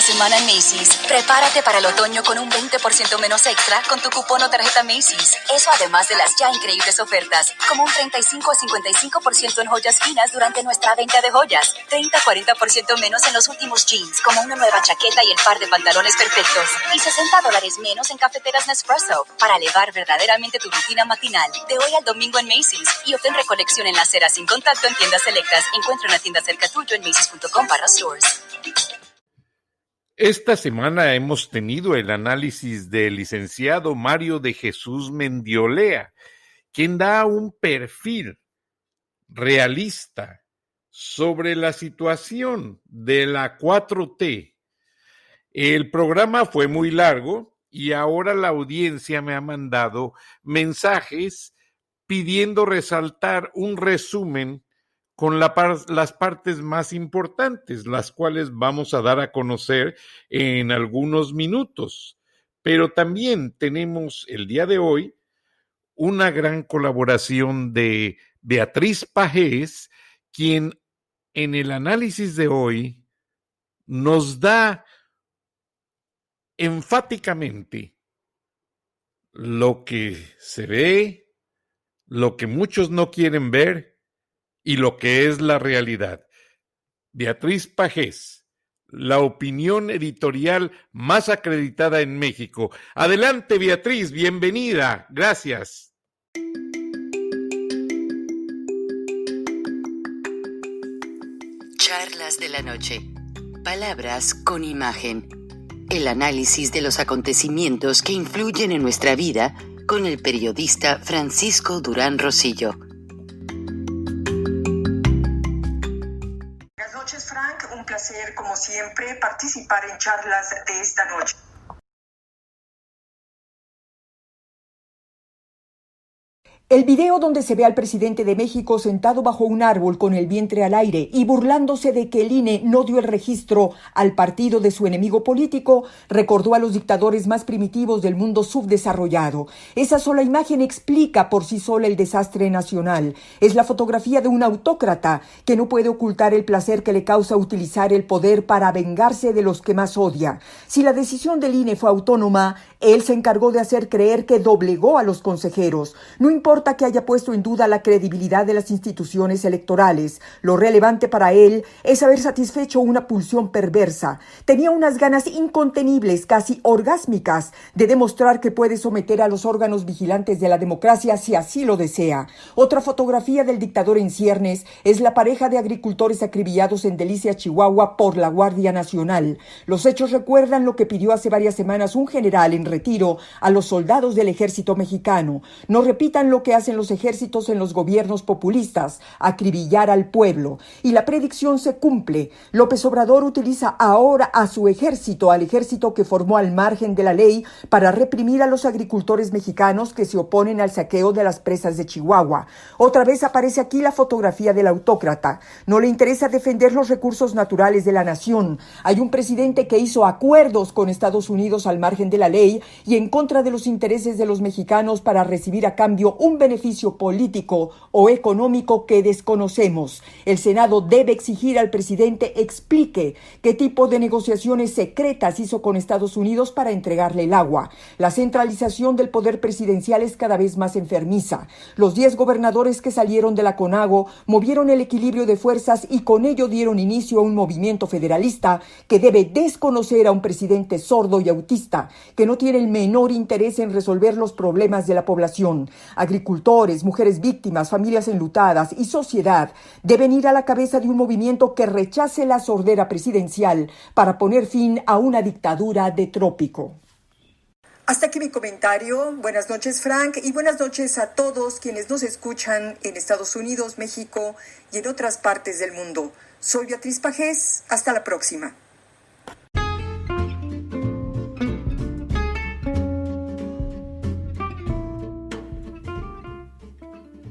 Esta semana en Macy's, prepárate para el otoño con un 20% menos extra con tu cupón o tarjeta Macy's. Eso además de las ya increíbles ofertas, como un 35 a 55% en joyas finas durante nuestra venta de joyas, 30 a 40% menos en los últimos jeans, como una nueva chaqueta y el par de pantalones perfectos, y $60 menos en cafeteras Nespresso para elevar verdaderamente tu rutina matinal. De hoy al domingo en Macy's, y obtén recolección en la acera sin contacto en tiendas selectas. Encuentra una tienda cerca tuyo en Macy's.com/stores. Esta semana hemos tenido el análisis del licenciado Mario de Jesús Mendiolea, quien da un perfil realista sobre la situación de la 4T. El programa fue muy largo y ahora la audiencia me ha mandado mensajes pidiendo resaltar un resumen con las partes más importantes, las cuales vamos a dar a conocer en algunos minutos. Pero también tenemos el día de hoy una gran colaboración de Beatriz Pajés, quien en el análisis de hoy nos da enfáticamente lo que se ve, lo que muchos no quieren ver y lo que es la realidad. Beatriz Pajés, la opinión editorial más acreditada en México. Adelante, Beatriz, bienvenida. Gracias. Charlas de la noche. Palabras con imagen. El análisis de los acontecimientos que influyen en nuestra vida con el periodista Francisco Durán Rosillo. Buenas noches, Frank. Un placer, como siempre, participar en charlas de esta noche. El video donde se ve al presidente de México sentado bajo un árbol con el vientre al aire y burlándose de que el INE no dio el registro al partido de su enemigo político recordó a los dictadores más primitivos del mundo subdesarrollado. Esa sola imagen explica por sí sola el desastre nacional. Es la fotografía de un autócrata que no puede ocultar el placer que le causa utilizar el poder para vengarse de los que más odia. Si la decisión del INE fue autónoma, él se encargó de hacer creer que doblegó a los consejeros. No importa que haya puesto en duda la credibilidad de las instituciones electorales. Lo relevante para él es haber satisfecho una pulsión perversa. Tenía unas ganas incontenibles, casi orgásmicas, de demostrar que puede someter a los órganos vigilantes de la democracia si así lo desea. Otra fotografía del dictador en ciernes es la pareja de agricultores acribillados en Delicia, Chihuahua, por la Guardia Nacional. Los hechos recuerdan lo que pidió hace varias semanas un general en retiro a los soldados del ejército mexicano. No repitan lo que hacen los ejércitos en los gobiernos populistas, acribillar al pueblo. Y la predicción se cumple. López Obrador utiliza ahora a su ejército, al ejército que formó al margen de la ley, para reprimir a los agricultores mexicanos que se oponen al saqueo de las presas de Chihuahua. Otra vez aparece aquí la fotografía del autócrata. No le interesa defender los recursos naturales de la nación. Hay un presidente que hizo acuerdos con Estados Unidos al margen de la ley y en contra de los intereses de los mexicanos para recibir a cambio un beneficio político o económico que desconocemos. El Senado debe exigir al presidente explique qué tipo de negociaciones secretas hizo con Estados Unidos para entregarle el agua. La centralización del poder presidencial es cada vez más enfermiza. Los 10 gobernadores que salieron de la CONAGO movieron el equilibrio de fuerzas y con ello dieron inicio a un movimiento federalista que debe desconocer a un presidente sordo y autista que no tiene el menor interés en resolver los problemas de la población. Agricultores, mujeres víctimas, familias enlutadas y sociedad deben ir a la cabeza de un movimiento que rechace la sordera presidencial para poner fin a una dictadura de trópico. Hasta aquí mi comentario. Buenas noches, Frank, y buenas noches a todos quienes nos escuchan en Estados Unidos, México y en otras partes del mundo. Soy Beatriz Pajés. Hasta la próxima.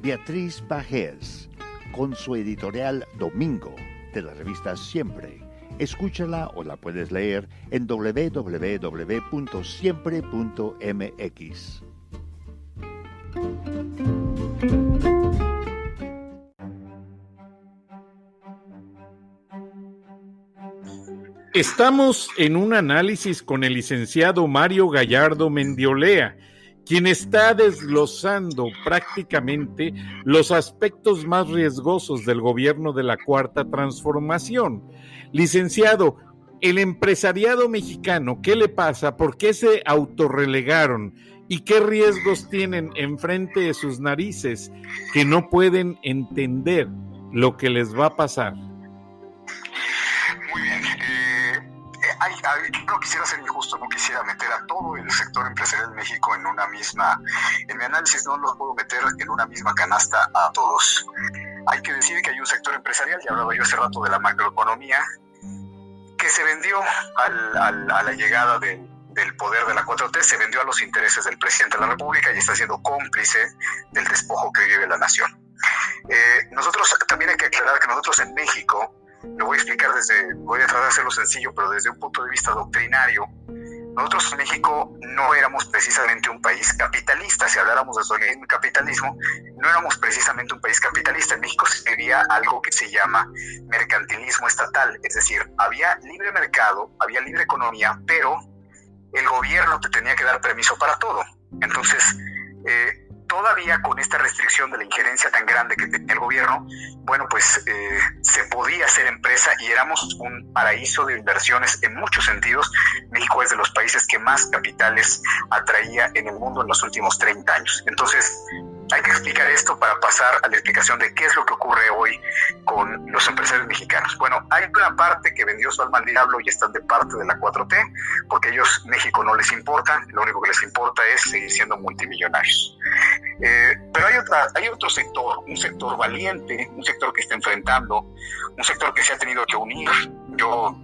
Beatriz Pajés, con su editorial Domingo, de la revista Siempre. Escúchala o la puedes leer en www.siempre.mx. Estamos en un análisis con el licenciado Mario Gallardo Mendiolea, quien está desglosando prácticamente los aspectos más riesgosos del gobierno de la Cuarta Transformación. Licenciado, el empresariado mexicano, ¿qué le pasa? ¿Por qué se autorrelegaron? ¿Y qué riesgos tienen enfrente de sus narices que no pueden entender lo que les va a pasar? Muy bien. No quisiera ser injusto, no quisiera meter a todo el sector empresarial de México en mi análisis no los puedo meter en una misma canasta a todos. Hay que decir que hay un sector empresarial, ya hablaba yo hace rato de la macroeconomía, que se vendió a la llegada del poder de la 4T, se vendió a los intereses del presidente de la República y está siendo cómplice del despojo que vive la nación. Nosotros también hay que aclarar que nosotros en México, lo voy a explicar voy a tratar de hacerlo sencillo, pero desde un punto de vista doctrinario, nosotros en México no éramos precisamente un país capitalista. Si habláramos de socialismo y capitalismo, no éramos precisamente un país capitalista. En México se vivía algo que se llama mercantilismo estatal, es decir, había libre mercado, había libre economía, pero el gobierno te tenía que dar permiso para todo. Entonces, todavía con esta restricción de la injerencia tan grande que tenía el gobierno, bueno, pues se podía hacer empresa y éramos un paraíso de inversiones en muchos sentidos. México es de los países que más capitales atraía en el mundo en los últimos 30 años. Entonces, hay que explicar esto para pasar a la explicación de qué es lo que ocurre hoy con los empresarios mexicanos. Bueno, hay una parte que vendió su alma al diablo y están de parte de la 4T, porque ellos, México, no les importa, lo único que les importa es seguir siendo multimillonarios. Pero hay otro sector, un sector valiente, un sector que está enfrentando, un sector que se ha tenido que unir. Yo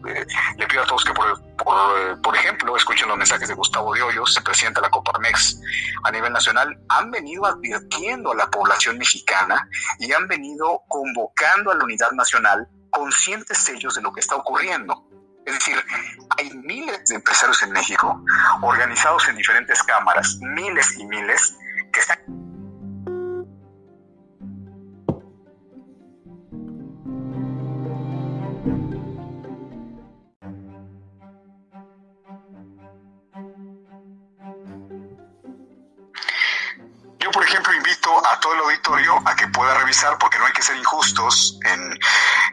le pido a todos que, por ejemplo, escuchen los mensajes de Gustavo de Hoyos, el presidente de la Coparmex a nivel nacional. Han venido advirtiendo a la población mexicana y han venido convocando a la unidad nacional, conscientes ellos de lo que está ocurriendo. Es decir, hay miles de empresarios en México, organizados en diferentes cámaras, miles y miles, que están... Yo, por ejemplo, invito a todo el auditorio a que pueda revisar, porque no hay que ser injustos en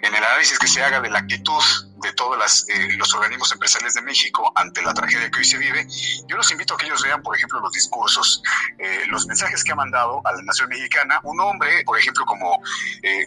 el análisis que se haga de la actitud de todos los organismos empresariales de México ante la tragedia que hoy se vive. Yo los invito a que ellos vean, por ejemplo, los discursos, los mensajes que ha mandado a la nación mexicana un hombre, por ejemplo, como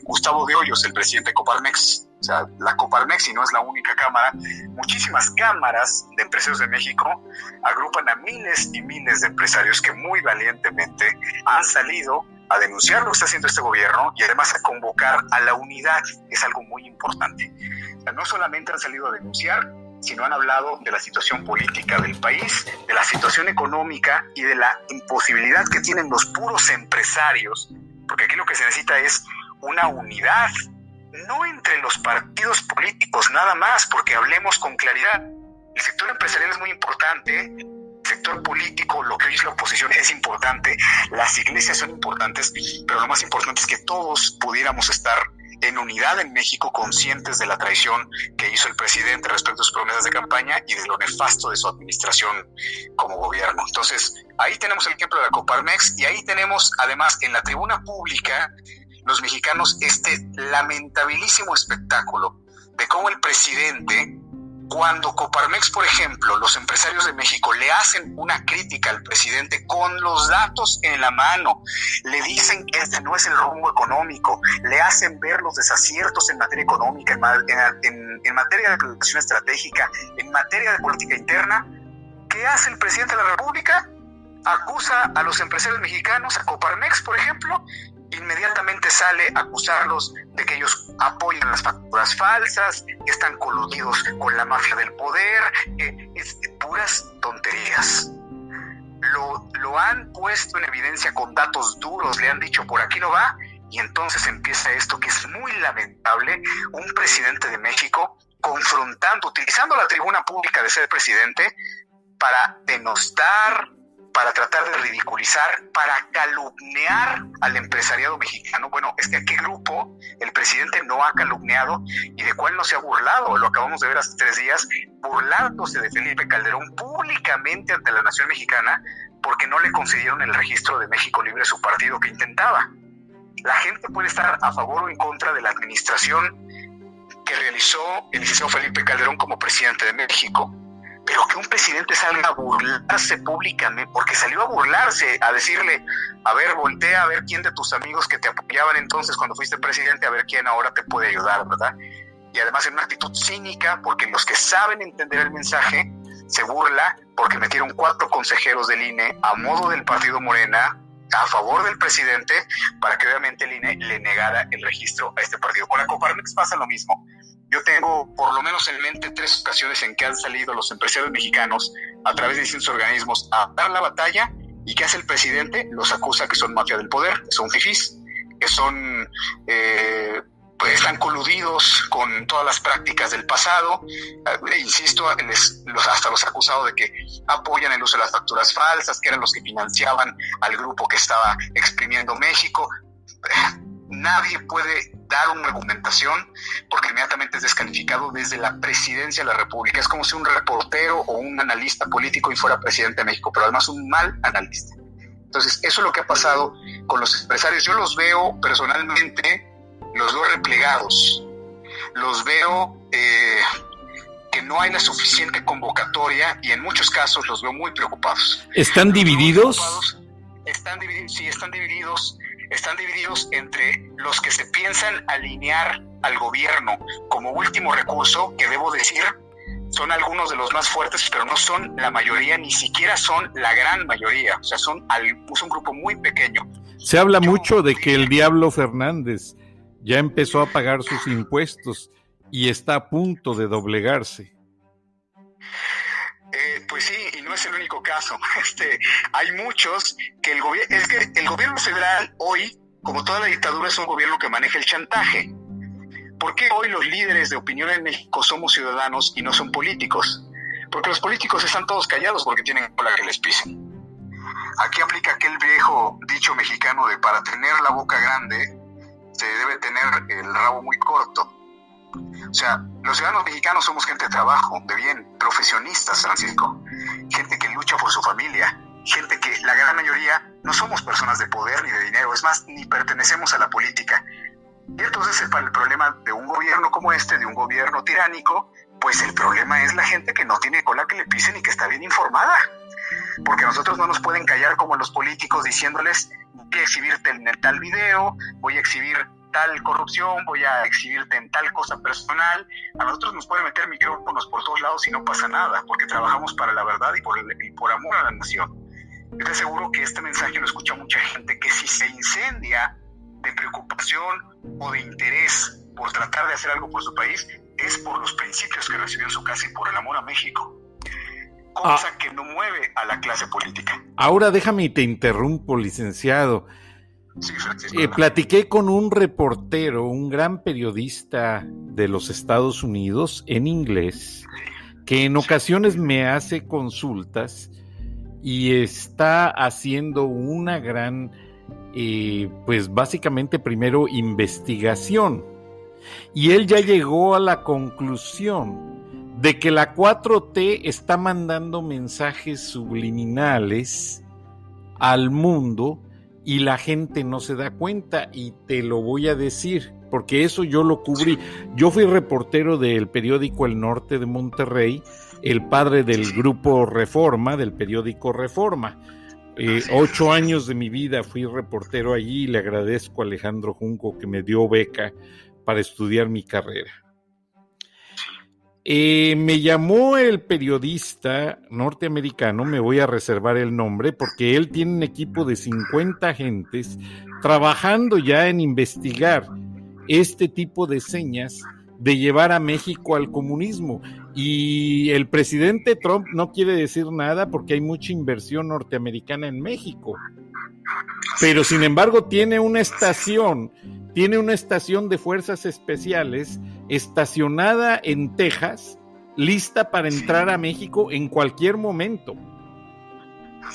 Gustavo de Hoyos, el presidente de Coparmex. O sea, la Coparmex, y no es la única cámara, muchísimas cámaras de empresarios de México agrupan a miles y miles de empresarios que muy valientemente han salido a denunciar lo que está haciendo este gobierno y además a convocar a la unidad, que es algo muy importante. O sea, no solamente han salido a denunciar, sino han hablado de la situación política del país, de la situación económica y de la imposibilidad que tienen los puros empresarios, porque aquí lo que se necesita es una unidad, no entre los partidos políticos nada más, porque hablemos con claridad. El sector empresarial es muy importante, el sector político, lo que hoy es la oposición, es importante, las iglesias son importantes, pero lo más importante es que todos pudiéramos estar en unidad en México, conscientes de la traición que hizo el presidente respecto a sus promesas de campaña y de lo nefasto de su administración como gobierno. Entonces, ahí tenemos el ejemplo de la Coparmex y ahí tenemos además en la tribuna pública los mexicanos este lamentabilísimo espectáculo de cómo el presidente, cuando Coparmex, por ejemplo, los empresarios de México le hacen una crítica al presidente con los datos en la mano, le dicen que este no es el rumbo económico, le hacen ver los desaciertos en materia económica, en materia de planificación estratégica, en materia de política interna. ¿Qué hace el presidente de la República? Acusa a los empresarios mexicanos, a Coparmex, por ejemplo, inmediatamente sale a acusarlos de que ellos apoyan las facturas falsas, que están coludidos con la mafia del poder, es puras tonterías. Lo han puesto en evidencia con datos duros, le han dicho por aquí no va, y entonces empieza esto que es muy lamentable, un presidente de México utilizando la tribuna pública de ser presidente para denostar, para tratar de ridiculizar, para calumniar al empresariado mexicano. Bueno, es que ¿a qué grupo el presidente no ha calumniado y de cuál no se ha burlado? Lo acabamos de ver hace 3 días, burlándose de Felipe Calderón públicamente ante la nación mexicana porque no le concedieron el registro de México Libre, su partido que intentaba. La gente puede estar a favor o en contra de la administración que realizó el licenciado Felipe Calderón como presidente de México, pero que un presidente salga a burlarse públicamente, porque salió a burlarse, a decirle, a ver, voltea a ver quién de tus amigos que te apoyaban entonces cuando fuiste presidente, a ver quién ahora te puede ayudar, ¿verdad? Y además en una actitud cínica, porque los que saben entender el mensaje se burla porque metieron 4 consejeros del INE a modo del partido Morena a favor del presidente para que obviamente el INE le negara el registro a este partido. Con la Coparmex pasa lo mismo. Yo tengo por lo menos en mente 3 ocasiones en que han salido los empresarios mexicanos a través de distintos organismos a dar la batalla, y ¿qué hace el presidente? Los acusa que son mafia del poder, que son fifís, que son pues están coludidos con todas las prácticas del pasado. Insisto, hasta los acusados de que apoyan el uso de las facturas falsas, que eran los que financiaban al grupo que estaba exprimiendo México. Nadie puede dar una argumentación porque inmediatamente es descalificado desde la presidencia de la República. Es como si un reportero o un analista político y fuera presidente de México, pero además un mal analista. Entonces, eso es lo que ha pasado con los empresarios. Yo los veo personalmente, los veo replegados, los veo que no hay la suficiente convocatoria y en muchos casos los veo muy preocupados. ¿Están divididos? Están divididos. Están divididos entre los que se piensan alinear al gobierno como último recurso, que debo decir, son algunos de los más fuertes, pero no son la mayoría, ni siquiera son la gran mayoría. O sea, son un grupo muy pequeño. Se habla mucho de que el Diablo Fernández ya empezó a pagar sus impuestos y está a punto de doblegarse. Pues sí, y no es el único caso. Hay muchos que el gobierno federal hoy, como toda la dictadura, es un gobierno que maneja el chantaje. ¿Por qué hoy los líderes de opinión en México somos ciudadanos y no son políticos? Porque los políticos están todos callados porque tienen cola que les pisen. Aquí aplica aquel viejo dicho mexicano de para tener la boca grande se debe tener el rabo muy corto. O sea, los ciudadanos mexicanos somos gente de trabajo, de bien, profesionistas, Francisco, gente que lucha por su familia, gente que la gran mayoría no somos personas de poder ni de dinero, es más, ni pertenecemos a la política. Y entonces el problema de un gobierno como este, de un gobierno tiránico, pues el problema es la gente que no tiene cola que le pisen y que está bien informada. Porque a nosotros no nos pueden callar como los políticos diciéndoles voy a exhibirte en el tal video, voy a exhibir tal corrupción, voy a exhibirte en tal cosa personal. A nosotros nos pueden meter micrófonos por todos lados y no pasa nada, porque trabajamos para la verdad y por amor a la nación. Yo te aseguro que este mensaje lo escucha mucha gente que si se incendia de preocupación o de interés por tratar de hacer algo por su país, es por los principios que recibió en su casa y por el amor a México. Cosa que no mueve a la clase política. Ahora déjame y te interrumpo, licenciado. Sí, Francisco. Platiqué con un reportero, un gran periodista de los Estados Unidos en inglés, que en ocasiones me hace consultas y está haciendo una gran, pues básicamente primero investigación. Y él ya llegó a la conclusión de que la 4T está mandando mensajes subliminales al mundo y la gente no se da cuenta, y te lo voy a decir, porque eso yo lo cubrí. Yo fui reportero del periódico El Norte de Monterrey, el padre del grupo Reforma, del periódico Reforma. 8 años de mi vida fui reportero allí y le agradezco a Alejandro Junco que me dio beca para estudiar mi carrera. Me llamó el periodista norteamericano, me voy a reservar el nombre, porque él tiene un equipo de 50 agentes trabajando ya en investigar este tipo de señas de llevar a México al comunismo. Y el presidente Trump no quiere decir nada porque hay mucha inversión norteamericana en México. Pero sin embargo tiene una estación de fuerzas especiales estacionada en Texas, lista para entrar a México en cualquier momento.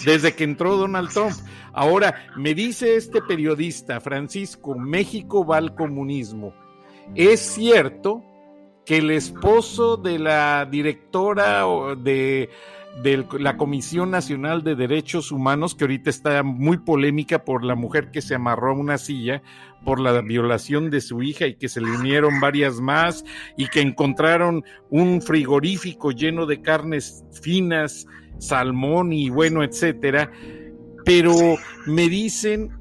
desde que entró Donald Trump. Ahora, me dice este periodista, Francisco, México va al comunismo. ¿Es cierto que el esposo de la directora de la Comisión Nacional de Derechos Humanos, que ahorita está muy polémica por la mujer que se amarró a una silla por la violación de su hija y que se le unieron varias más y que encontraron un frigorífico lleno de carnes finas, salmón y bueno, etcétera? Pero me dicen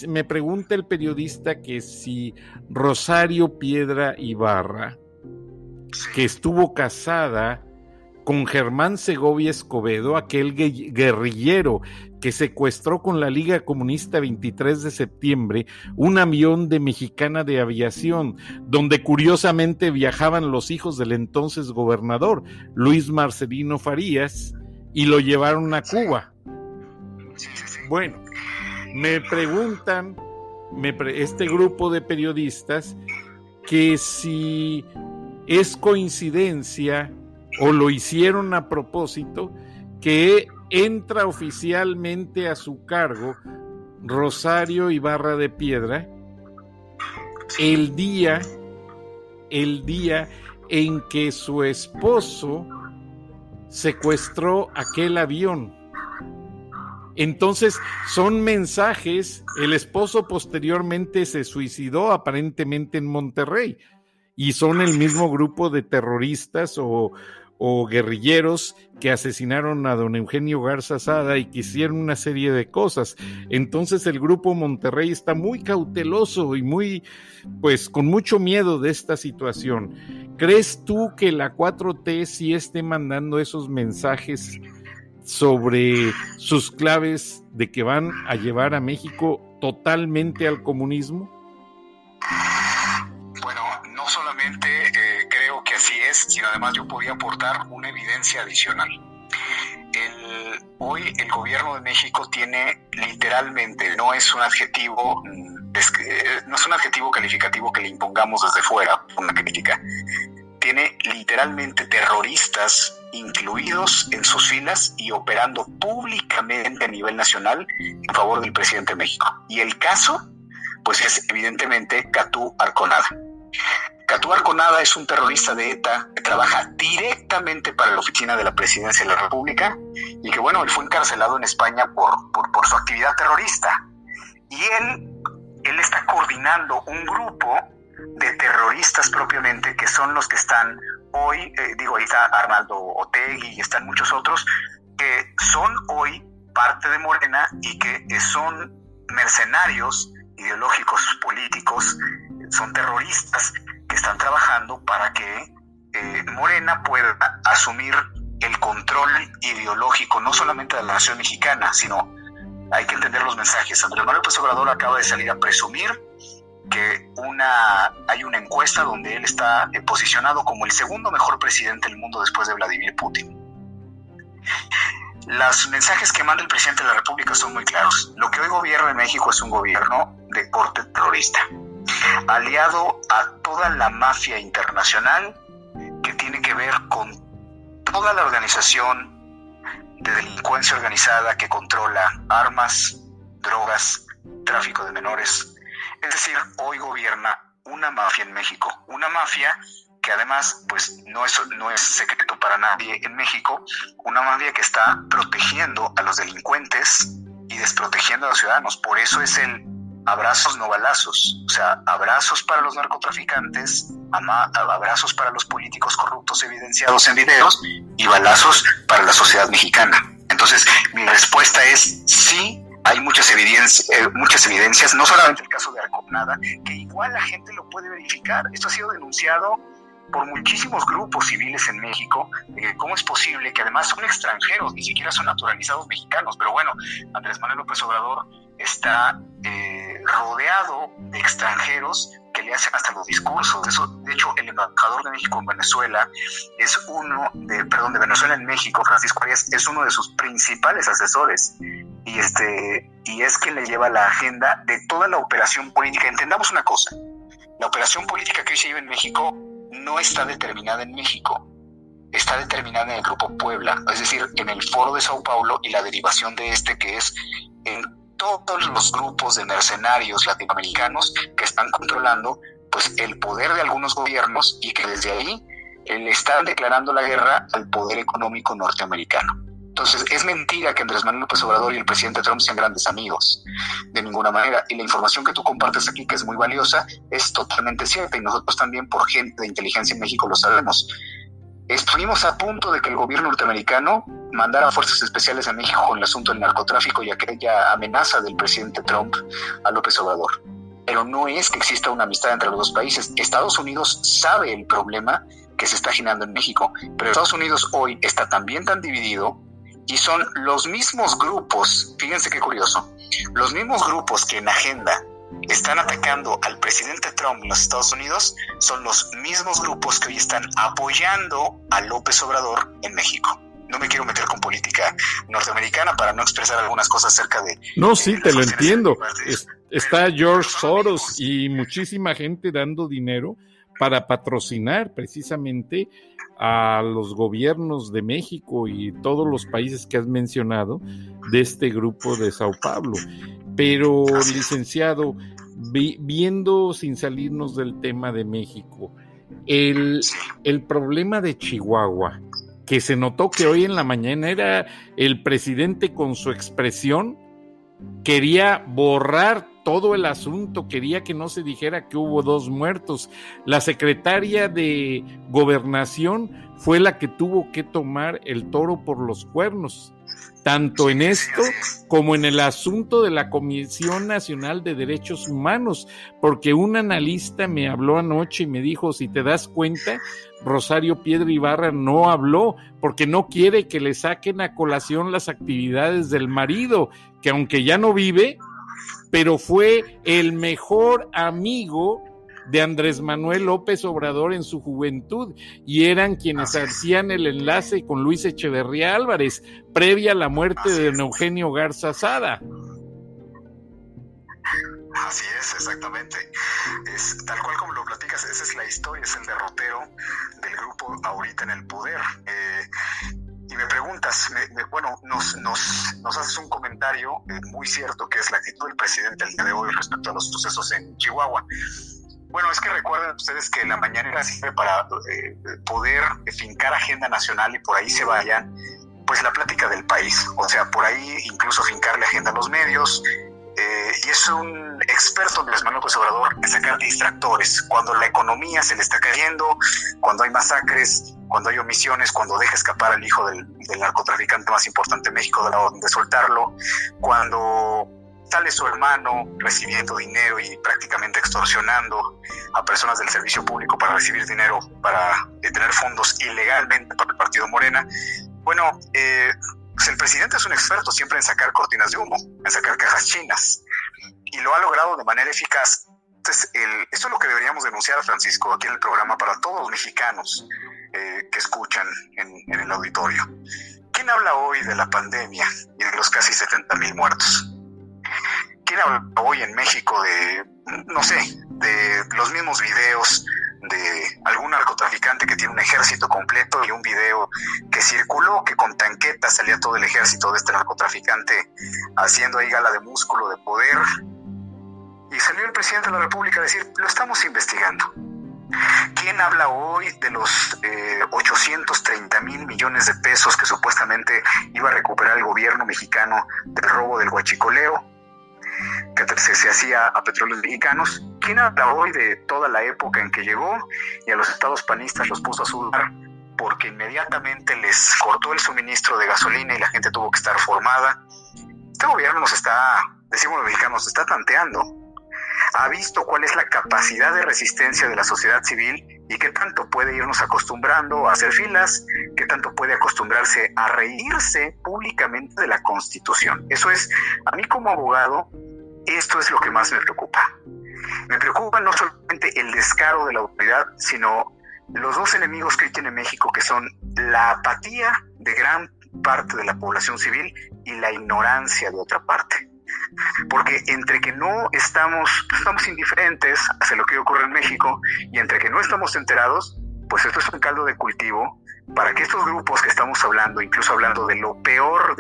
me pregunta el periodista que si Rosario Piedra Ibarra, que estuvo casada con Germán Segovia Escobedo, aquel guerrillero que secuestró con la Liga Comunista 23 de septiembre un avión de Mexicana de Aviación, donde curiosamente viajaban los hijos del entonces gobernador, Luis Marcelino Farías, y lo llevaron a Cuba. Bueno, me preguntan, este grupo de periodistas, que si es coincidencia o lo hicieron a propósito, que entra oficialmente a su cargo Rosario Ibarra de Piedra el día en que su esposo secuestró aquel avión. Entonces son mensajes. El esposo posteriormente se suicidó aparentemente en Monterrey y son el mismo grupo de terroristas o guerrilleros que asesinaron a don Eugenio Garza Sada y que hicieron una serie de cosas. Entonces el grupo Monterrey está muy cauteloso y muy, pues, con mucho miedo de esta situación. ¿Crees tú que la 4T sí esté mandando esos mensajes sobre sus claves de que van a llevar a México totalmente al comunismo? Bueno, no solamente creo que así es, sino además yo podría aportar una evidencia adicional. Hoy el gobierno de México tiene literalmente, no es un adjetivo calificativo que le impongamos desde fuera, una crítica. Tiene literalmente terroristas incluidos en sus filas y operando públicamente a nivel nacional en favor del presidente de México. Y el caso, pues, es evidentemente Katú Arconada. Katú Arconada es un terrorista de ETA que trabaja directamente para la oficina de la Presidencia de la República y que, bueno, él fue encarcelado en España por su actividad terrorista. Y él está coordinando un grupo de terroristas propiamente, que son los que están hoy, ahí está Arnaldo Otegi y están muchos otros, que son hoy parte de Morena y que son mercenarios ideológicos políticos, son terroristas que están trabajando para que Morena pueda asumir el control ideológico, no solamente de la nación mexicana, sino hay que entender los mensajes. Andrés Manuel López Obrador acaba de salir a presumir que hay una encuesta donde él está posicionado como el segundo mejor presidente del mundo después de Vladimir Putin. Los mensajes que manda el presidente de la República son muy claros. Lo que hoy gobierna en México es un gobierno de corte terrorista, aliado a toda la mafia internacional que tiene que ver con toda la organización de delincuencia organizada que controla armas, drogas, tráfico de menores. Es decir, hoy gobierna una mafia en México, una mafia que además, pues, no es secreto para nadie en México, una mafia que está protegiendo a los delincuentes y desprotegiendo a los ciudadanos. Por eso es el abrazos no balazos, o sea, abrazos para los narcotraficantes, abrazos para los políticos corruptos evidenciados en videos y balazos para la sociedad mexicana. Entonces, mi respuesta es sí. Hay muchas evidencias, no solamente el caso de Arconada, que igual la gente lo puede verificar. Esto ha sido denunciado por muchísimos grupos civiles en México. ¿Cómo es posible que además son extranjeros, ni siquiera son naturalizados mexicanos? Pero bueno, Andrés Manuel López Obrador está rodeado de extranjeros que le hacen hasta los discursos. De hecho, el embajador de México en Venezuela de Venezuela en México, Francisco Arias, es uno de sus principales asesores. Y es quien le lleva la agenda de toda la operación política. Entendamos una cosa: la operación política que hoy se lleva en México no está determinada en México, está está determinada en el Grupo Puebla, es decir, en el Foro de Sao Paulo y la derivación de que es en todos los grupos de mercenarios latinoamericanos que están controlando pues el poder de algunos gobiernos y que desde ahí le están declarando la guerra al poder económico norteamericano. Entonces, es mentira que Andrés Manuel López Obrador y el presidente Trump sean grandes amigos, de ninguna manera. Y la información que tú compartes aquí, que es muy valiosa, es totalmente cierta, y nosotros también, por gente de inteligencia en México, lo sabemos. Estuvimos a punto de que el gobierno norteamericano mandara fuerzas especiales a México con el asunto del narcotráfico y aquella amenaza del presidente Trump a López Obrador. Pero no es que exista una amistad entre los dos países. Estados Unidos sabe el problema que se está generando en México, pero Estados Unidos hoy está también tan dividido. Y son los mismos grupos, fíjense qué curioso, los mismos grupos que en agenda están atacando al presidente Trump en los Estados Unidos, son los mismos grupos que hoy están apoyando a López Obrador en México. No me quiero meter con política norteamericana para no expresar algunas cosas acerca de... No, sí, te lo entiendo. Está George Soros y muchísima gente dando dinero para patrocinar precisamente a los gobiernos de México y todos los países que has mencionado de este grupo de Sao Paulo. Pero, licenciado, viendo sin salirnos del tema de México, el problema de Chihuahua, que se notó que hoy en la mañana era el presidente con su expresión, quería borrar todo el asunto, quería que no se dijera que hubo 2 muertos. La secretaria de Gobernación fue la que tuvo que tomar el toro por los cuernos, tanto en esto como en el asunto de la Comisión Nacional de Derechos Humanos, porque un analista me habló anoche y me dijo, si te das cuenta, Rosario Piedra Ibarra no habló porque no quiere que le saquen a colación las actividades del marido, que aunque ya no vive, pero fue el mejor amigo de Andrés Manuel López Obrador en su juventud, y eran quienes hacían el enlace con Luis Echeverría Álvarez, previa a la muerte de don Eugenio Garza Sada. Así es, exactamente. Es tal cual como lo platicas, esa es la historia, es el derrotero del grupo ahorita en el poder. Y me preguntas, nos haces un comentario muy cierto, que es la actitud del presidente el día de hoy respecto a los sucesos en Chihuahua. Bueno, es que recuerden ustedes que la mañanera sirve para poder fincar agenda nacional y por ahí se vayan, pues, la plática del país. O sea, por ahí incluso fincarle agenda a los medios. Y es un experto Andrés Manuel López Obrador en sacar distractores. Cuando la economía se le está cayendo, cuando hay masacres, cuando hay omisiones, cuando deja escapar al hijo del narcotraficante más importante de México de la orden de soltarlo, cuando sale su hermano recibiendo dinero y prácticamente extorsionando a personas del servicio público para recibir dinero, para tener fondos ilegalmente para el partido Morena. Bueno, pues el presidente es un experto siempre en sacar cortinas de humo, en sacar cajas chinas, y lo ha logrado de manera eficaz. Entonces, esto es lo que deberíamos denunciar, Francisco, aquí en el programa para todos los mexicanos que escuchan en el auditorio. ¿Quién habla hoy de la pandemia y de los casi 70,000 muertos? ¿Quién habla hoy en México de los mismos videos de algún narcotraficante que tiene un ejército completo y un video que circuló que con tanquetas salía todo el ejército de este narcotraficante haciendo ahí gala de músculo, de poder? Y salió el presidente de la República a decir, lo estamos investigando. ¿Quién habla hoy de los 830,000 millones de pesos que supuestamente iba a recuperar el gobierno mexicano del robo del huachicoleo que se hacía a petróleos mexicanos? ¿Quién habla hoy de toda la época en que llegó y a los estados panistas los puso a sudar porque inmediatamente les cortó el suministro de gasolina y la gente tuvo que estar formada? Este gobierno nos está, decimos los mexicanos, está tanteando. Ha visto cuál es la capacidad de resistencia de la sociedad civil y qué tanto puede irnos acostumbrando a hacer filas, qué tanto puede acostumbrarse a reírse públicamente de la Constitución. Eso es, a mí como abogado, esto es lo que más me preocupa. Me preocupa no solamente el descaro de la autoridad, sino los dos enemigos que hoy tiene México, que son la apatía de gran parte de la población civil y la ignorancia de otra parte. Porque entre que no estamos indiferentes hacia lo que ocurre en México y entre que no estamos enterados, pues esto es un caldo de cultivo para que estos grupos que estamos hablando, incluso hablando de lo peor,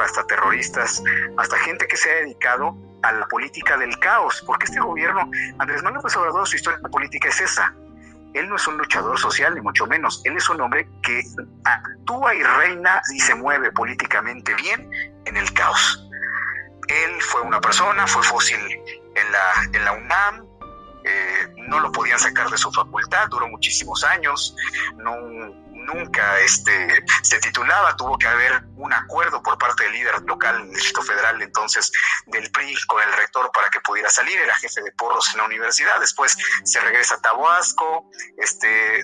hasta terroristas, hasta gente que se ha dedicado a la política del caos, porque este gobierno, Andrés Manuel López Obrador, su historia política es esa. Él no es un luchador social, ni mucho menos. Él es un hombre que actúa y reina y se mueve políticamente bien en el caos. Él fue una persona, fue fósil en la UNAM, no lo podían sacar de su facultad, duró muchísimos años, nunca se titulaba, tuvo que haber un acuerdo por parte del líder local del Distrito Federal, entonces del PRI, con el rector para que pudiera salir. Era jefe de porros en la universidad, después se regresa a Tabasco, se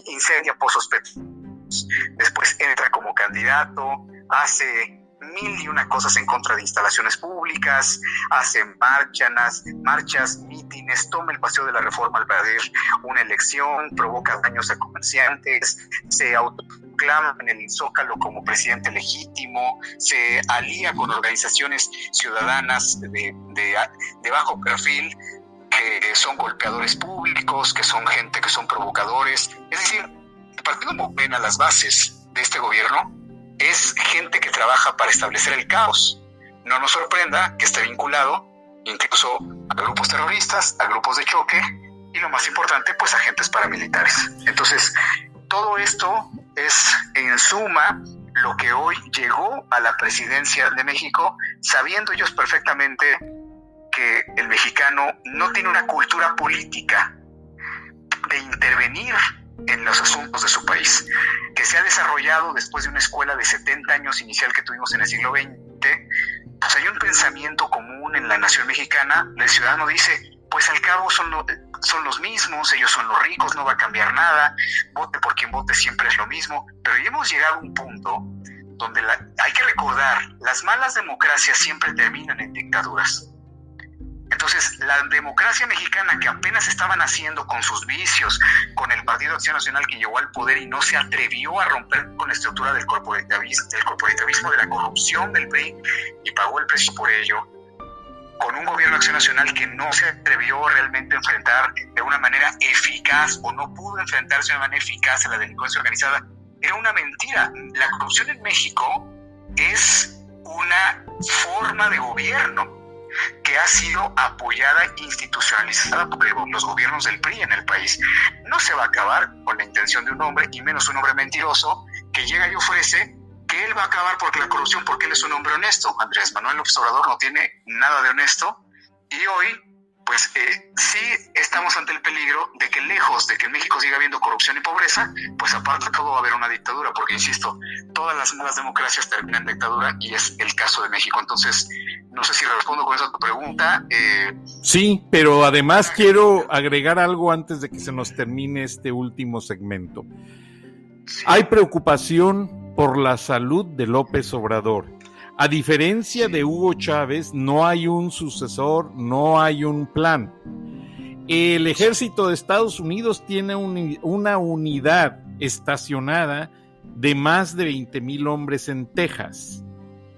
incendia Pozos Petroleros, después entra como candidato, hace 1001 cosas en contra de instalaciones públicas, hace marchas, mítines, toma el paseo de la Reforma al perder una elección, provoca daños a comerciantes, se autoclama en el Zócalo como presidente legítimo, se alía con organizaciones ciudadanas de bajo perfil, que son golpeadores públicos, que son gente que son provocadores. Es decir, el Partido Morena, las bases de este gobierno, es gente que trabaja para establecer el caos. No nos sorprenda que esté vinculado incluso a grupos terroristas, a grupos de choque y, lo más importante, pues agentes paramilitares. Entonces, todo esto es, en suma, lo que hoy llegó a la presidencia de México, sabiendo ellos perfectamente que el mexicano no tiene una cultura política de intervenir en los asuntos de su país, que se ha desarrollado después de una escuela de 70 años inicial que tuvimos en el siglo XX. Pues hay un pensamiento común en la nación mexicana. El ciudadano dice, pues al cabo son los mismos, ellos son los ricos, no va a cambiar nada, vote por quien vote, siempre es lo mismo. Pero ya hemos llegado a un punto donde hay que recordar, las malas democracias siempre terminan en dictaduras. Entonces, la democracia mexicana, que apenas estaban haciendo con sus vicios, con el Partido Acción Nacional que llegó al poder y no se atrevió a romper con la estructura del corporativismo, de la corrupción del PRI, y pagó el precio por ello, con un gobierno de Acción Nacional que no se atrevió realmente a enfrentar de una manera eficaz, o no pudo enfrentarse de una manera eficaz a la delincuencia organizada, era una mentira. La corrupción en México es una forma de gobierno que ha sido apoyada e institucionalizada por los gobiernos del PRI en el país. No se va a acabar con la intención de un hombre, y menos un hombre mentiroso, que llega y ofrece que él va a acabar porque la corrupción, porque él es un hombre honesto. Andrés Manuel López Obrador no tiene nada de honesto, y hoy pues sí estamos ante el peligro de que, lejos de que en México siga habiendo corrupción y pobreza, pues aparte de todo va a haber una dictadura, porque insisto, todas las malas democracias terminan en dictadura, y es el caso de México. Entonces, no sé si respondo con esa tu pregunta. Sí, pero además quiero agregar algo antes de que se nos termine este último segmento. Sí. Hay preocupación por la salud de López Obrador. A diferencia de Hugo Chávez, no hay un sucesor, no hay un plan. El ejército de Estados Unidos tiene una unidad estacionada de más de 20,000 hombres en Texas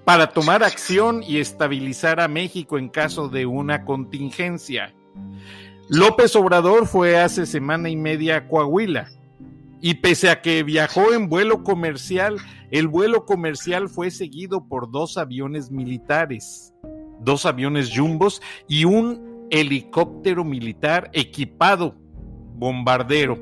para tomar acción y estabilizar a México en caso de una contingencia. López Obrador fue hace semana y media a Coahuila, y pese a que viajó en vuelo comercial, el vuelo comercial fue seguido por 2 aviones militares, 2 aviones jumbos y un helicóptero militar equipado, bombardero.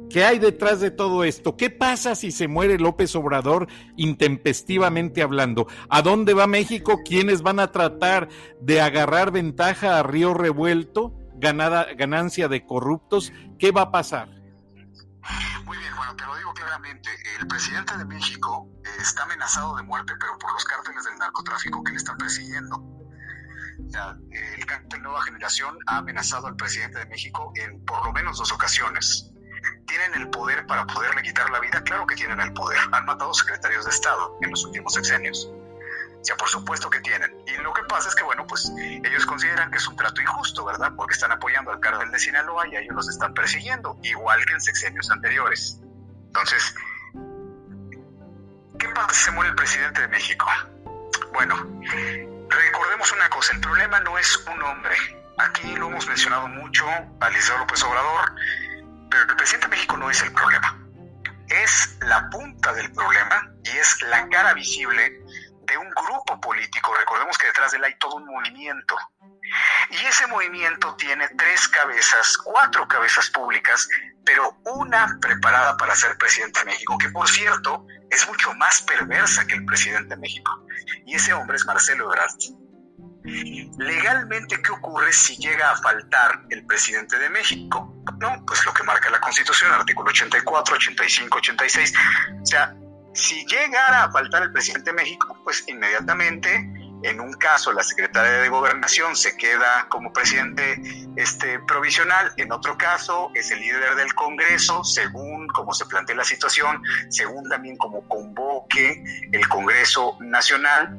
¿Qué hay detrás de todo esto? ¿Qué pasa si se muere López Obrador intempestivamente hablando? ¿A dónde va México? ¿Quiénes van a tratar de agarrar ventaja a río revuelto? ¿Ganancia de corruptos? ¿Qué va a pasar? Muy bien, bueno, te lo digo claramente. El presidente de México está amenazado de muerte, pero por los cárteles del narcotráfico que le están persiguiendo. O sea, el cártel Nueva Generación ha amenazado al presidente de México en por lo menos 2 ocasiones. ¿Tienen el poder para poderle quitar la vida? Claro que tienen el poder. Han matado secretarios de Estado en los últimos sexenios. O sea, por supuesto que tienen. Y lo que pasa es que, bueno, pues ellos consideran que es un trato injusto, ¿verdad? Porque están apoyando al cártel de Sinaloa y a ellos los están persiguiendo, igual que en sexenios anteriores. Entonces, ¿qué pasa si se muere el presidente de México? Bueno, recordemos una cosa, el problema no es un hombre. Aquí lo hemos mencionado mucho, Andrés López Obrador, pero el presidente de México no es el problema. es la punta del problema y es la cara visible de un grupo político. Recordemos que detrás de él hay todo un movimiento. Y ese movimiento tiene 4 cabezas públicas, pero una preparada para ser presidente de México, que por cierto es mucho más perversa que el presidente de México. Y ese hombre es Marcelo Ebrard. Legalmente, ¿qué ocurre si llega a faltar el presidente de México? No, pues lo que marca la Constitución, artículo 84, 85, 86. O sea, si llegara a faltar el presidente de México, pues inmediatamente, en un caso, la secretaria de Gobernación se queda como presidente provisional, en otro caso es el líder del Congreso, según como se plantea la situación, según también como convoque el Congreso Nacional.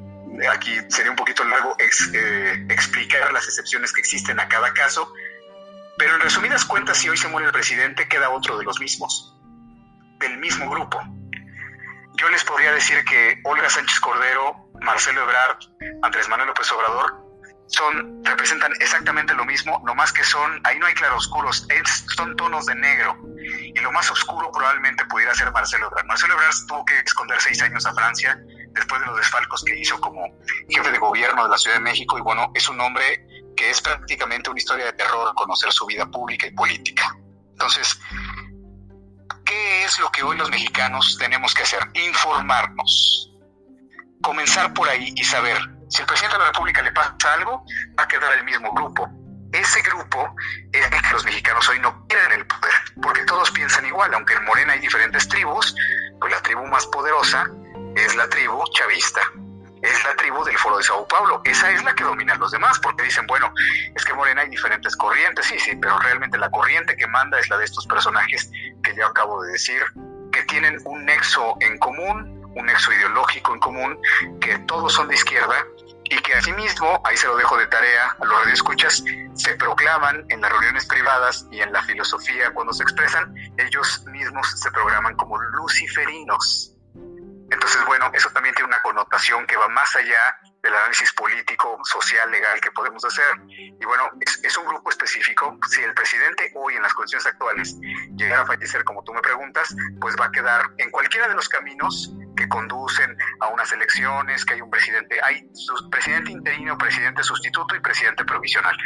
Aquí sería un poquito largo explicar las excepciones que existen a cada caso, pero en resumidas cuentas, si hoy se muere el presidente, queda otro de los mismos, del mismo grupo. Yo les podría decir que Olga Sánchez Cordero, Marcelo Ebrard, Andrés Manuel López Obrador representan exactamente lo mismo, nomás que ahí no hay claroscuros, son tonos de negro, y lo más oscuro probablemente pudiera ser Marcelo Ebrard. Marcelo Ebrard tuvo que esconder 6 años a Francia después de los desfalcos que hizo como jefe de gobierno de la Ciudad de México, y bueno, es un hombre que es prácticamente una historia de terror conocer su vida pública y política. Entonces, ¿qué es lo que hoy los mexicanos tenemos que hacer? Informarnos. Comenzar por ahí y saber, si al presidente de la República le pasa algo, va a quedar el mismo grupo. Ese grupo es el que los mexicanos hoy no quieren el poder, porque todos piensan igual, aunque en Morena hay diferentes tribus, pues la tribu más poderosa es la tribu chavista, es la tribu del Foro de Sao Paulo, esa es la que domina a los demás, porque dicen, bueno, es que en Morena hay diferentes corrientes, sí, pero realmente la corriente que manda es la de estos personajes que yo acabo de decir, que tienen un nexo en común, un nexo ideológico en común, que todos son de izquierda, y que asimismo, ahí se lo dejo de tarea a los radioescuchas, se proclaman en las reuniones privadas y en la filosofía cuando se expresan, ellos mismos se programan como luciferinos. Entonces, bueno, eso también tiene una connotación que va más allá del análisis político, social, legal que podemos hacer. Y bueno, es un grupo específico. Si el presidente hoy, en las condiciones actuales, llegara a fallecer, como tú me preguntas, pues va a quedar en cualquiera de los caminos que conducen a unas elecciones, que hay un presidente, hay presidente interino, presidente sustituto y presidente provisional.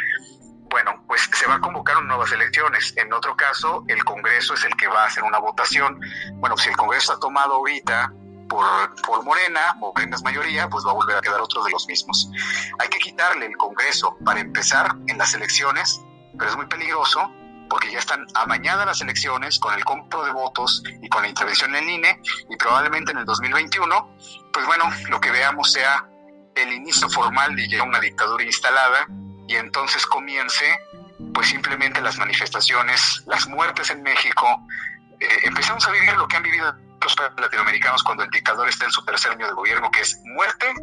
Bueno, pues se va a convocar nuevas elecciones. En otro caso, el Congreso es el que va a hacer una votación. Bueno, si el Congreso está tomado ahorita por Morena es mayoría, pues va a volver a quedar otro de los mismos. Hay que quitarle el Congreso para empezar en las elecciones, pero es muy peligroso porque ya están amañadas las elecciones con el compro de votos y con la intervención en el INE, y probablemente en el 2021, pues bueno, lo que veamos sea el inicio formal de ya una dictadura instalada, y entonces comience pues simplemente las manifestaciones, las muertes en México. Empezamos a vivir lo que han vivido los latinoamericanos cuando el dictador está en su tercer año de gobierno, que es muerte,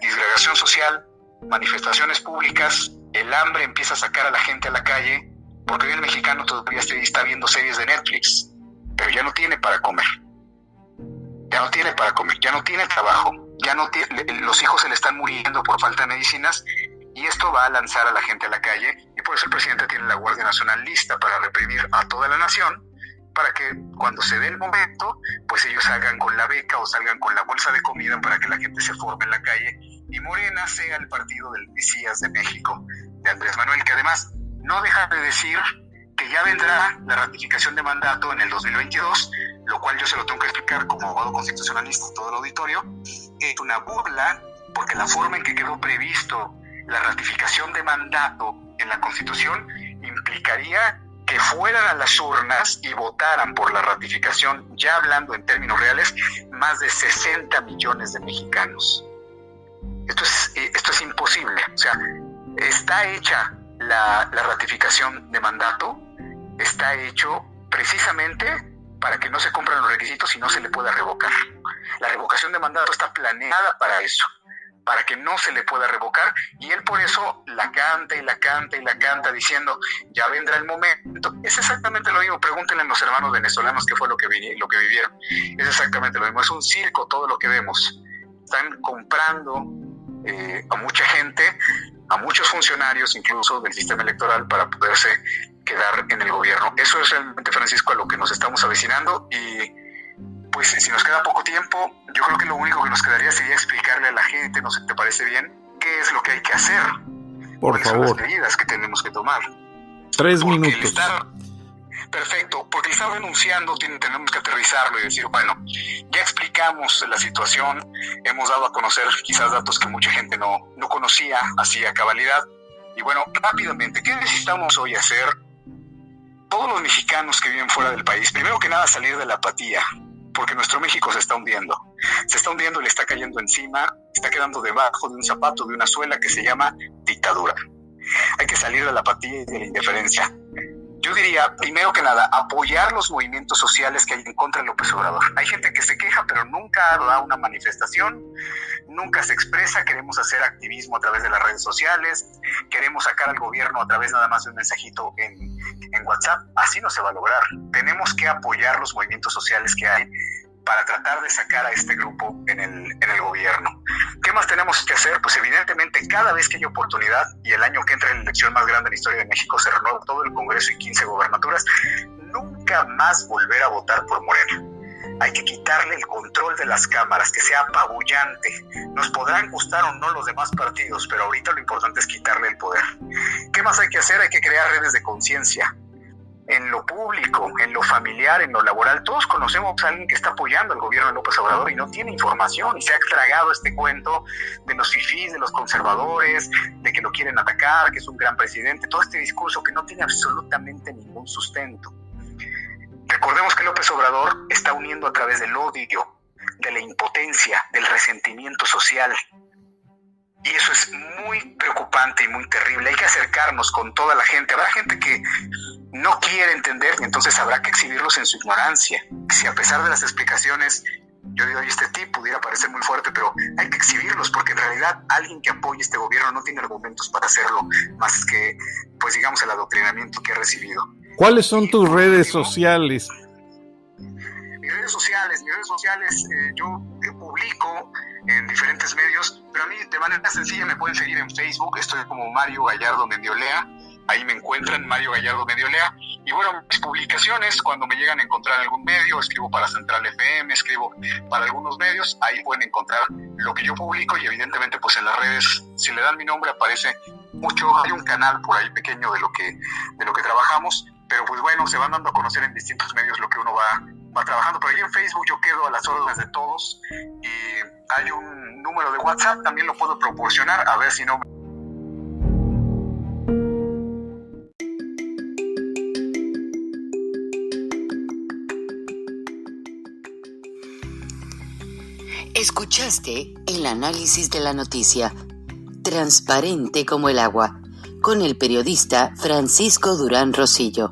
disgregación social, manifestaciones públicas, el hambre empieza a sacar a la gente a la calle, porque hoy el mexicano todavía está viendo series de Netflix, pero ya no tiene para comer, ya no tiene trabajo, los hijos se le están muriendo por falta de medicinas, y esto va a lanzar a la gente a la calle, y por eso el presidente tiene la Guardia Nacional lista para reprimir a toda la nación, para que cuando se dé el momento, pues ellos salgan con la beca o salgan con la bolsa de comida para que la gente se forme en la calle, y Morena sea el partido del Mesías de México, de Andrés Manuel, que además no deja de decir que ya vendrá la ratificación de mandato en el 2022, lo cual yo se lo tengo que explicar como abogado constitucionalista a todo el auditorio. Es una burla, porque la forma en que quedó previsto la ratificación de mandato en la Constitución implicaría que fueran a las urnas y votaran por la ratificación, ya hablando en términos reales, más de 60 millones de mexicanos. Esto es imposible. O sea, está hecha la ratificación de mandato, está hecho precisamente para que no se cumplan los requisitos y no se le pueda revocar. La revocación de mandato está planeada para eso, para que no se le pueda revocar, y él por eso la canta y la canta y la canta diciendo, ya vendrá el momento. Es exactamente lo mismo, pregúntenle a los hermanos venezolanos qué fue lo que vivieron. Es exactamente lo mismo, es un circo todo lo que vemos. Están comprando a mucha gente, a muchos funcionarios incluso del sistema electoral para poderse quedar en el gobierno. Eso es realmente, Francisco, a lo que nos estamos avecinando, y pues si nos queda poco tiempo, yo creo que lo único que nos quedaría sería explicarle a la gente, no sé si te parece bien, qué es lo que hay que hacer. Por favor. Son las medidas que tenemos que tomar. 3 minutos. Perfecto, porque el estar denunciando tenemos que aterrizarlo y decir, bueno, ya explicamos la situación, hemos dado a conocer quizás datos que mucha gente no conocía así a cabalidad. Y bueno, rápidamente, ¿qué necesitamos hoy hacer? Todos los mexicanos que viven fuera del país, primero que nada salir de la apatía, porque nuestro México se está hundiendo y le está cayendo encima, está quedando debajo de un zapato, de una suela que se llama dictadura. Hay que salir de la apatía y de la indiferencia. Yo diría, primero que nada, apoyar los movimientos sociales que hay en contra de López Obrador. Hay gente que se queja, pero nunca da una manifestación, nunca se expresa. Queremos hacer activismo a través de las redes sociales, queremos sacar al gobierno a través nada más de un mensajito en WhatsApp. Así no se va a lograr. Tenemos que apoyar los movimientos sociales que hay para tratar de sacar a este grupo en el gobierno. ¿Qué más tenemos que hacer? Pues evidentemente cada vez que hay oportunidad, y el año que entra en la elección más grande en la historia de México se renueva todo el Congreso y 15 gobernaturas, nunca más volver a votar por Morena. Hay que quitarle el control de las cámaras, que sea apabullante. Nos podrán gustar o no los demás partidos, pero ahorita lo importante es quitarle el poder. ¿Qué más hay que hacer? Hay que crear redes de conciencia. En lo público, en lo familiar, en lo laboral, todos conocemos a alguien que está apoyando al gobierno de López Obrador y no tiene información y se ha tragado este cuento de los fifís, de los conservadores, de que lo quieren atacar, que es un gran presidente, todo este discurso que no tiene absolutamente ningún sustento. Recordemos que López Obrador está uniendo a través del odio, de la impotencia, del resentimiento social. Y eso es muy preocupante y muy terrible. Hay que acercarnos con toda la gente. Habrá gente que no quiere entender y entonces habrá que exhibirlos en su ignorancia. Si a pesar de las explicaciones, yo digo, este tip pudiera parecer muy fuerte, pero hay que exhibirlos porque en realidad alguien que apoye este gobierno no tiene argumentos para hacerlo, más que, pues digamos, el adoctrinamiento que ha recibido. ¿Cuáles son tus redes sociales? Mis redes sociales, yo publico en diferentes medios, pero a mí de manera sencilla me pueden seguir en Facebook, estoy como Mario Gallardo Mendiolea, ahí me encuentran, Mario Gallardo Mendiolea, y bueno, mis publicaciones, cuando me llegan a encontrar algún medio, escribo para Central FM, escribo para algunos medios, ahí pueden encontrar lo que yo publico y evidentemente pues en las redes, si le dan mi nombre aparece mucho, hay un canal por ahí pequeño de lo que trabajamos, pero pues bueno, se van dando a conocer en distintos medios lo que uno va trabajando, pero ahí en Facebook yo quedo a las órdenes de todos y hay un número de WhatsApp, también lo puedo proporcionar, a ver si no. Escuchaste el análisis de la noticia, transparente como el agua, con el periodista Francisco Durán Rosillo.